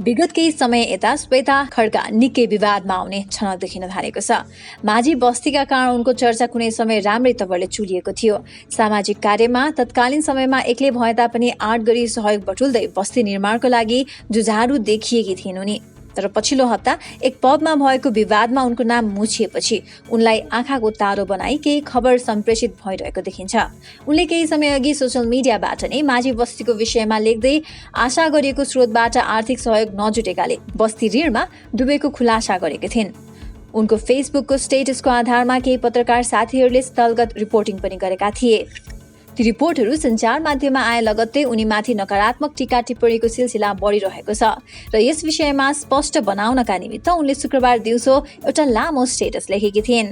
विगत केही समय यता श्वेता खड्का निकै विवादमा आउने छनक देखिन थालेको छ। माझी बस्तीका कारण उनको चर्चा कुनै समय राम्रै तवरले चुलिएको थियो। सामाजिक कार्यमा तत्कालीन समयमा एक्लै भए तापनि आँट गरी सहयोग बटुल्दै बस्ती निर्माणको लागि जुझारु देखिएकी थिइन् उनी। तर पछिल्लो हप्ता एक पबमा भएको विवादमा उनको नाम मुछिएपछि उनलाई आँखाको तारो बनाई केही खबर सम्प्रेषित भइरहेको देखिन्छ। उनले केही समय अघि सोशल मिडियाबाट नै माझी बस्तीको विषयमा लेख्दै आशा गरिएको स्रोतबाट आर्थिक सहयोग नजुटेकाले बस्ती ऋणमा डुबेको खुलासा गरेकी थिइन्। उनको फेसबुकको स्टेटसको आधारमा केही पत्रकार साथीहरूले स्थलगत रिपोर्टिङ पनि गरेका थिए। ती रिपोर्टहरू सञ्चार माध्यममा आए लगत्तै उनीमाथि नकारात्मक टीका टिप्पणीको सिलसिला बढिरहेको छ र यस विषयमा स्पष्ट बनाउनका निमित्त उनले शुक्रबार दिउँसो एउटा लामो स्टेटस लेखेकी थिइन्।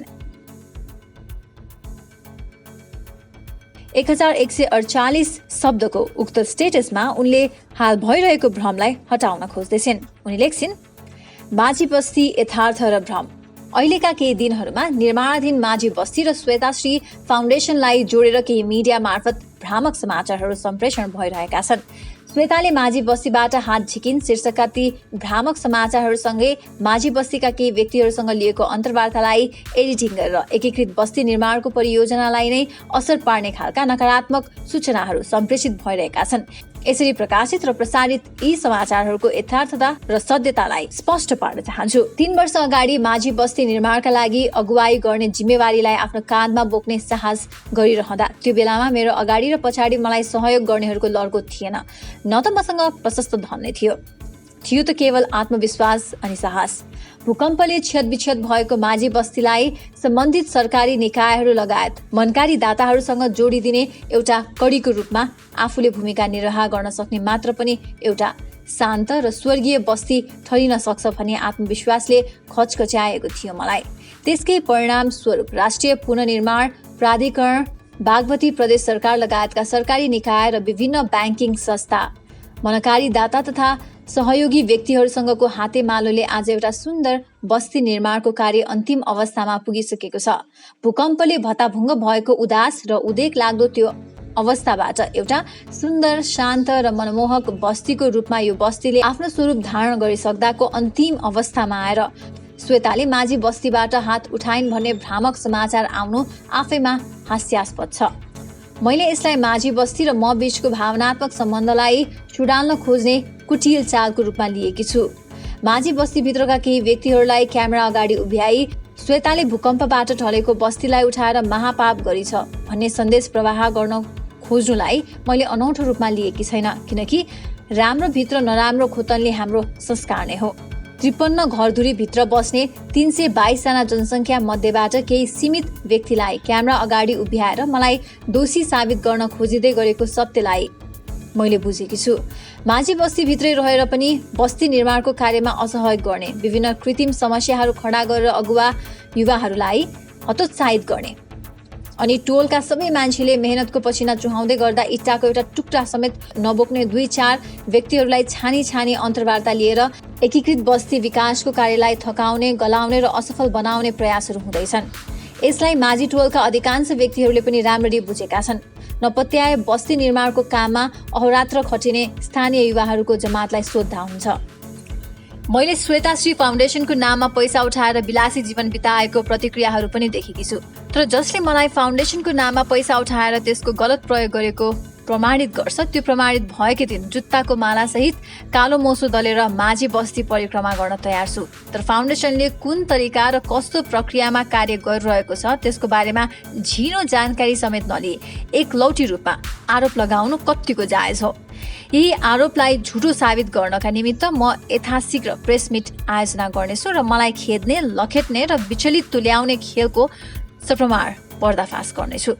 1148 शब्दको उक्त स्टेटसमा उनले हाल भइरहेको भ्रमलाई हटाउन खोज्दैछिन्। उनी लेख्छिन्, माझी बस्ती यथार्थ र भ्रम। अहिलेका केही दिनहरूमा निर्माणाधीन माझी बस्ती र श्वेताश्री फाउन्डेसनलाई जोडेर केही मिडिया मार्फत भ्रामक समाचारहरू सम्प्रेषण भइरहेका छन्। श्वेताले माझी बस्तीबाट हात झिकिन् शीर्षकका ती भ्रामक समाचारहरूसँगै माझी बस्तीका केही व्यक्तिहरूसँग लिएको अन्तर्वार्तालाई एडिटिङ गरेर एकीकृत बस्ती निर्माणको परियोजनालाई नै असर पार्ने खालका नकारात्मक सूचनाहरू सम्प्रेषित भइरहेका छन्। यसरी प्रकाशित र प्रसारित यी समाचारहरूको यथार्थता र सत्यतालाई स्पष्ट पार्न चाहन्छु। 3 वर्ष अगाडि माझी बस्ती निर्माणका लागि अगुवाई गर्ने जिम्मेवारीलाई आफ्नो काँधमा बोक्ने साहस गरिरहँदा त्यो बेलामा मेरो अगाडि र पछाडि मलाई सहयोग गर्नेहरूको लड्को थिएन। न त मसँग प्रशस्त धन नै थियो त केवल आत्मविश्वास अनि साहस। भूकम्पले क्षतविक्षत भएको माझी बस्तीलाई सम्बन्धित सरकारी निकायहरू लगायत मनकारी दाताहरूसँग जोडिदिने एउटा कडीको रूपमा आफूले भूमिका निर्वाह गर्न सक्ने मात्र पनि एउटा शान्त र स्वर्गीय बस्ती ठहरिन सक्छ भन्ने आत्मविश्वासले खचखच्याएको थियो मलाई। त्यसकै परिणाम स्वरूप राष्ट्रिय पुनर्निर्माण प्राधिकरण, बागमती प्रदेश सरकार लगायतका सरकारी निकाय र विभिन्न ब्याङ्किङ संस्था, मनकारी दाता तथा सहयोगी व्यक्तिहरूसँगको हातेमालोले आज एउटा सुन्दर बस्ती निर्माणको कार्य अन्तिम अवस्थामा पुगिसकेको छ। भूकम्पले भत्ताभुङ्ग भएको उदास र उदेक लाग्दो त्यो अवस्थाबाट एउटा सुन्दर, शान्त र मनमोहक बस्तीको रूपमा यो बस्तीले आफ्नो स्वरूप धारण गरिसक्दाको अन्तिम अवस्थामा आएर श्वेताले माझी बस्तीबाट हात उठाइन् भन्ने भ्रामक समाचार आउनु आफैमा हास्यास्पद छ। मैले यसलाई माझी बस्ती र म बीचको भावनात्मक सम्बन्धलाई चुडाल्न खोज्ने कुटिल चालको रूपमा लिएकी छु। माझी बस्तीभित्रका केही व्यक्तिहरूलाई क्यामेरा अगाडि उभ्याई श्वेताले भूकम्पबाट ढलेको बस्तीलाई उठाएर महापाप गरिछ भन्ने सन्देश प्रवाह गर्न खोज्नुलाई मैले अनौठो रूपमा लिएकी छैन, किनकि राम्रो भित्र नराम्रो खोतनले हाम्रो संस्कार नै हो। 53 घरधुरी भित्र बस्ने 322 जना जनसङ्ख्या मध्येबाट केही सीमित व्यक्तिलाई क्यामेरा अगाडि उभ्याएर मलाई दोषी साबित गर्न खोजिँदै गरेको सत्यलाई मैले बुझेकी छु। माझी बस्तीभित्रै रहेर पनि बस्ती निर्माणको कार्यमा असहयोग गर्ने, विभिन्न कृत्रिम समस्याहरू खडा गरेर अगुवा युवाहरूलाई हतोत्साहित गर्ने अनि टोलका सबै मान्छेले मेहनतको पसिना चुहाउँदै गर्दा इट्टाको एउटा टुक्रा समेत नबोक्ने 2-4 व्यक्तिहरूलाई छानी अन्तर्वार्ता लिएर एकीकृत बस्ती विकासको कार्यलाई थकाउने, गलाउने र असफल बनाउने प्रयासहरू हुँदैछन्। यसलाई माझी टोलका अधिकांश व्यक्तिहरूले पनि राम्ररी बुझेका छन्। नपत्याए बस्ती निर्माणको काममा अहोरात्र खटिने स्थानीय युवाहरूको जमातलाई सोध्दा हुन्छ। मैले श्वेताश्री फाउन्डेसनको नाममा पैसा उठाएर विलासी जीवन बिताएको प्रतिक्रियाहरू पनि देखेकी छु। तर जसले मलाई फाउन्डेसनको नाममा पैसा उठाएर त्यसको गलत प्रयोग गरेको प्रमाणित गर्छ, त्यो प्रमाणित भएकै दिन जुत्ताको माला सहित कालो मोसो दलेर माझी बस्ती परिक्रमा गर्न तयार छु। तर फाउन्डेसनले कुन तरिका र कस्तो प्रक्रियामा कार्य गरिरहेको छ त्यसको बारेमा झिनो जानकारी समेत नलिए एकलौटी रूपमा आरोप लगाउनु कत्तिको जायज हो। यही आरोपलाई झुटो साबित गर्नका निमित्त म यथाशीघ्र प्रेस मिट आयोजना गर्नेछु र मलाई खेद्ने, लखेट्ने र विचलित तुल्याउने खेलको सप्रमाण पर्दाफास गर्नेछु।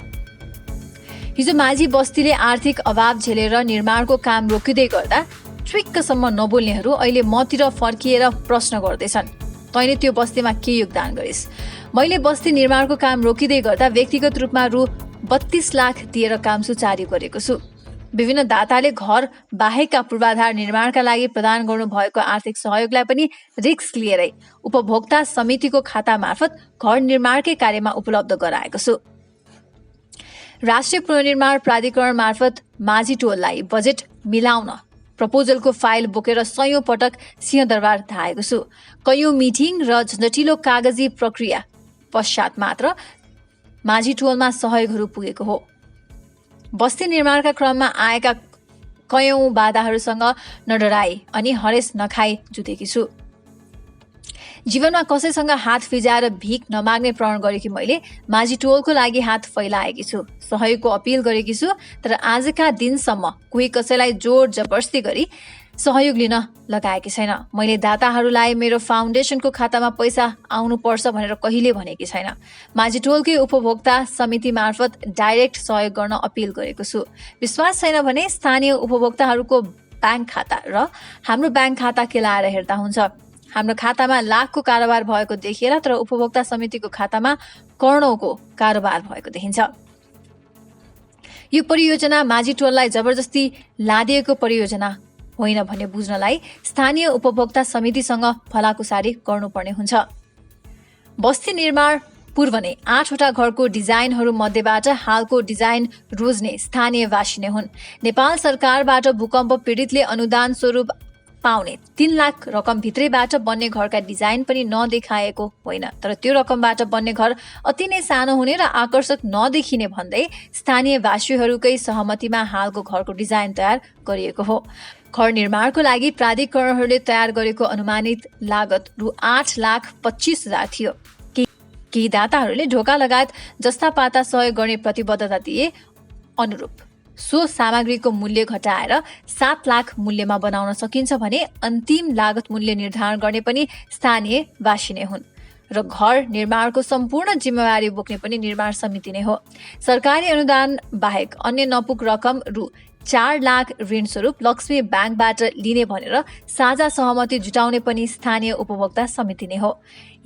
हिजो माझी बस्तीले आर्थिक अभाव झेलेर निर्माणको काम रोकिँदै गर्दा ट्विक्कसम्म नबोल्नेहरू अहिले मतिर फर्किएर प्रश्न गर्दैछन्, तैँले त्यो बस्तीमा के योगदान गरिस्? मैले बस्ती निर्माणको काम रोकिँदै गर्दा व्यक्तिगत रूपमा रु 32 लाख दिएर काम सुचारू गरेको छु। विभिन्न दाताले घर बाहेकका पूर्वाधार निर्माणका लागि प्रदान गर्नुभएको आर्थिक सहयोगलाई पनि रिस्क लिएरै उपभोक्ता समितिको खाता मार्फत घर निर्माणकै कार्यमा उपलब्ध गराएको छु। राष्ट्रिय पुनर्निर्माण प्राधिकरण मार्फत माझी टोललाई बजेट मिलाउन प्रपोजलको फाइल बोकेर 100औं पटक सिंहदरबार धाएको छु। कयौं मिटिङ र झन्झटिलो कागजी प्रक्रिया पश्चात मात्र माझी टोलमा सहयोगहरू पुगेको हो। बस्ती निर्माणका क्रममा आएका कयौं बाधाहरूसँग नडराई अनि हरेस नखाई जुटेकी छु। जीवनमा कसैसँग हात फिजाएर भिख नमाग्ने प्रण गरेकी मैले माझी टोलको लागि हात फैलाएकी छु, सहयोगको अपिल गरेकी छु। तर आजका दिनसम्म कोही कसैलाई जोर जबरजस्ती गरी सहयोग लिन लगाएकी छैन। मैले दाताहरूलाई मेरो फाउन्डेसनको खातामा पैसा आउनुपर्छ भनेर कहिले भनेकी छैन। माझी टोलकै उपभोक्ता समिति मार्फत डाइरेक्ट सहयोग गर्न अपिल गरेको छु। विश्वास छैन भने स्थानीय उपभोक्ताहरूको ब्याङ्क खाता र हाम्रो ब्याङ्क खाता केलाएर हेर्दा हुन्छ। हाम्रो खातामा लाखको कारोबार भएको देखिएला, तर उपभोक्ता समितिको खातामा करोडौंको कारोबार भएको देखिन्छ। यो परियोजना माझी टोललाई जबरजस्ती लादिएको परियोजना होइन भन्ने बुझ्नलाई स्थानीय उपभोक्ता समितिसँग भलाकुसारी गर्नुपर्ने हुन्छ। बस्ती निर्माण पूर्व नै 8वटा घरको डिजाइनहरू मध्येबाट हालको डिजाइन रोज्ने स्थानीयवासी नै हुन्। नेपाल सरकारबाट भूकम्प पीडितले अनुदान स्वरूप पाउने 3 लाख रकम भित्रैबाट बन्ने घरका डिजाइन पनि नदेखाएको होइन, तर त्यो रकमबाट बन्ने घर अति नै सानो हुने र आकर्षक नदेखिने भन्दै स्थानीयवासीहरूकै सहमतिमा हालको घरको डिजाइन तयार गरिएको हो। घर निर्माणको लागि प्राधिकरणहरूले तयार गरेको अनुमानित लागत रु 8,25,000 थियो। केही दाताहरूले ढोका लगायत जस्ता पाता सहयोग गर्ने प्रतिबद्धता दिए अनुरूप सो सामग्रीको मूल्य घटाएर 7 लाख मूल्यमा बनाउन सकिन्छ भने अन्तिम लागत मूल्य निर्धारण गर्ने पनि स्थानीयवासी नै हुन् र घर निर्माणको सम्पूर्ण जिम्मेवारी बोक्ने पनि निर्माण समिति नै हो। सरकारी अनुदान बाहेक अन्य नपुग रकम रु 4 लाख ऋण स्वरूप लक्ष्मी ब्याङ्कबाट लिने भनेर साझा सहमति जुटाउने पनि स्थानीय उपभोक्ता समिति नै हो।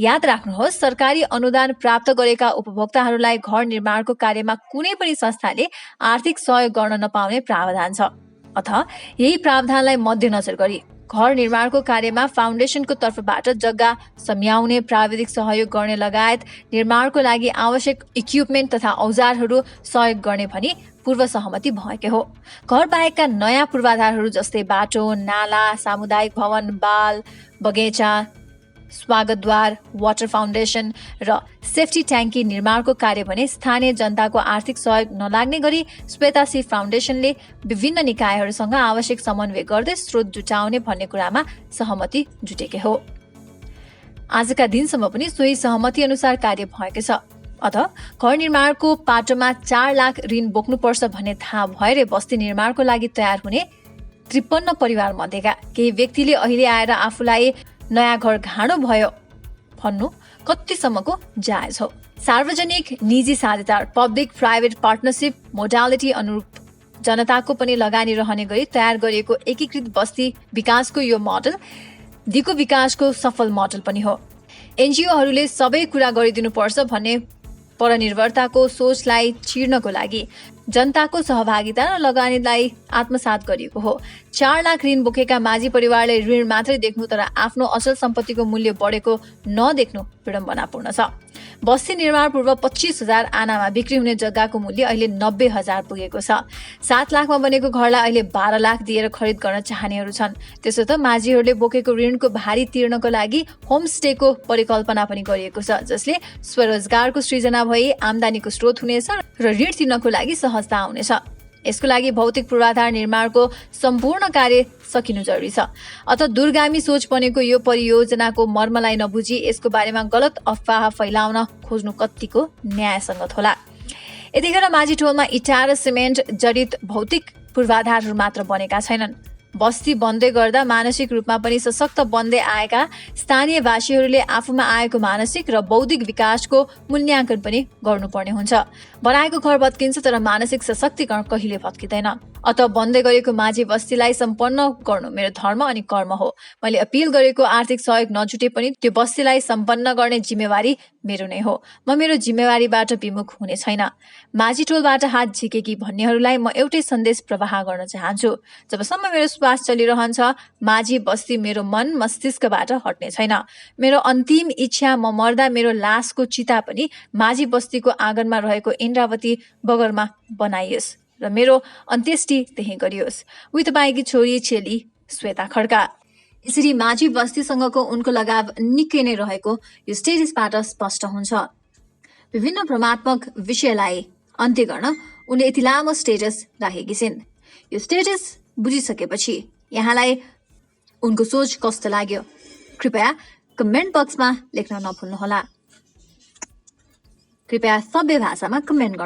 याद राख्नुहोस्, सरकारी अनुदान प्राप्त गरेका उपभोक्ताहरूलाई घर निर्माणको कार्यमा कुनै पनि संस्थाले आर्थिक सहयोग गर्न नपाउने प्रावधान छ। अतः यही प्रावधानलाई मध्यनजर गरी घर निर्माणको कार्यमा फाउन्डेसनको तर्फबाट जग्गा सम्याउने, प्राविधिक सहयोग गर्ने लगायत निर्माणको लागि आवश्यक इक्विपमेन्ट तथा औजारहरू सहयोग गर्ने भनी पूर्व सहमति भएकै हो। घर बाहेकका नयाँ पूर्वाधारहरू जस्तै बाटो, नाला, सामुदायिक भवन, बाल बगैँचा, स्वागतद्वार, वाटर फाउन्डेसन र सेफ्टी ट्याङ्की निर्माणको कार्य भने स्थानीय जनताको आर्थिक सहयोग नलाग्ने गरी श्वेतासी फाउन्डेसनले विभिन्न निकायहरूसँग आवश्यक समन्वय गर्दै स्रोत जुटाउने भन्ने कुरामा सहमति जुटेकै हो। आजका दिनसम्म पनि सोही सहमति अनुसार कार्य भएकै छ। अतः घर निर्माणको पाटोमा 4 लाख ऋण बोक्नुपर्छ भन्ने थाहा भएर बस्ती निर्माणको लागि तयार हुने 53 परिवार मध्येका केही व्यक्तिले अहिले आएर आफूलाई नयाँ घर घाँडो भयो भन्नु कतिसम्मको जायज हो। सार्वजनिक निजी साझेदार पब्लिक प्राइभेट पार्टनरशिप मोडालिटी अनुरूप जनताको पनि लगानी रहने गरी तयार गरिएको एकीकृत बस्ती विकासको यो मोडल दिगो विकासको सफल मोडल पनि हो। एनजिओहरूले सबै कुरा गरिदिनुपर्छ भन्ने परनिर्भरताको सोचलाई चिर्नको लागि जनताको सहभागिता र लगानीलाई आत्मसात गरिएको हो। 4 लाख ऋण बोकेका माझी परिवारले ऋण मात्रै देख्नु तर आफ्नो अचल सम्पत्तिको मूल्य बढेको नदेख्नु विडम्बनापूर्ण छ। बस्ती निर्माण पूर्व 25,000 आनामा बिक्री हुने जग्गाको मूल्य अहिले 90,000 पुगेको छ। 7 लाखमा बनेको घरलाई अहिले 12 लाख दिएर खरिद गर्न चाहनेहरू छन्। त्यसो त माझीहरूले बोकेको ऋणको भारी तिर्नको लागि होमस्टेको परिकल्पना पनि गरिएको छ, जसले स्वरोजगारको सृजना भई आम्दानीको स्रोत हुनेछ र ऋण तिर्नको लागि सहजता आउनेछ। यसको लागि भौतिक पूर्वाधार निर्माणको सम्पूर्ण कार्य सकिनु जरुरी छ। अतः दूरगामी सोच बनेको यो परियोजनाको मर्मलाई नबुझी यसको बारेमा गलत अफवाह फैलाउन खोज्नु कत्तिको न्यायसङ्गत होला। यतिखेर माझी टोलमा इटा र सिमेन्ट जडित भौतिक पूर्वाधारहरू मात्र बनेका छैनन्। बस्ती बन्दै गर्दा मानसिक रूपमा पनि सशक्त बन्दै आएका स्थानीयवासीहरूले आफूमा आएको मानसिक र बौद्धिक विकासको मूल्याङ्कन पनि गर्नुपर्ने हुन्छ। बनाएको घर भत्किन्छ तर मानसिक सशक्तिकरण कहिले भत्किँदैन। अतः बन्दै गरेको माझी बस्तीलाई सम्पन्न गर्नु मेरो धर्म अनि कर्म हो। मैले अपिल गरेको आर्थिक सहयोग नजुटे पनि त्यो बस्तीलाई सम्पन्न गर्ने जिम्मेवारी मेरो नै हो। म मेरो जिम्मेवारीबाट विमुख हुने छैन। माझी टोलबाट हात झिकेकी भन्नेहरूलाई म एउटै सन्देश प्रवाह गर्न चाहन्छु। जबसम्म मेरो श्वास चलिरहन्छ माझी बस्ती मेरो मन मस्तिष्कबाट हट्ने छैन। मेरो अन्तिम इच्छा म मर्दा मेरो लासको चिता पनि माझी बस्तीको आँगनमा रहेको इन्द्रावती बगरमा बनाइयोस् र मेरो अन्त्येष्टि त्यही गरियोस्। उही तपाईँकी छोरी चेली श्वेता खड्का। यसरी माझी बस्तीसँगको उनको लगाव निकै नै रहेको यो स्टेटसबाट स्पष्ट हुन्छ। विभिन्न भ्रमात्मक विषयलाई अन्त्य गर्न उनले यति लामो स्टेटस राखेकी छिन्। यो स्टेटस बुझिसकेपछि यहाँलाई उनको सोच कस्तो लाग्यो कृपया कमेन्ट बक्समा लेख्न नभुल्नुहोला। कृपया सभ्य भाषामा कमेन्ट गर्नु।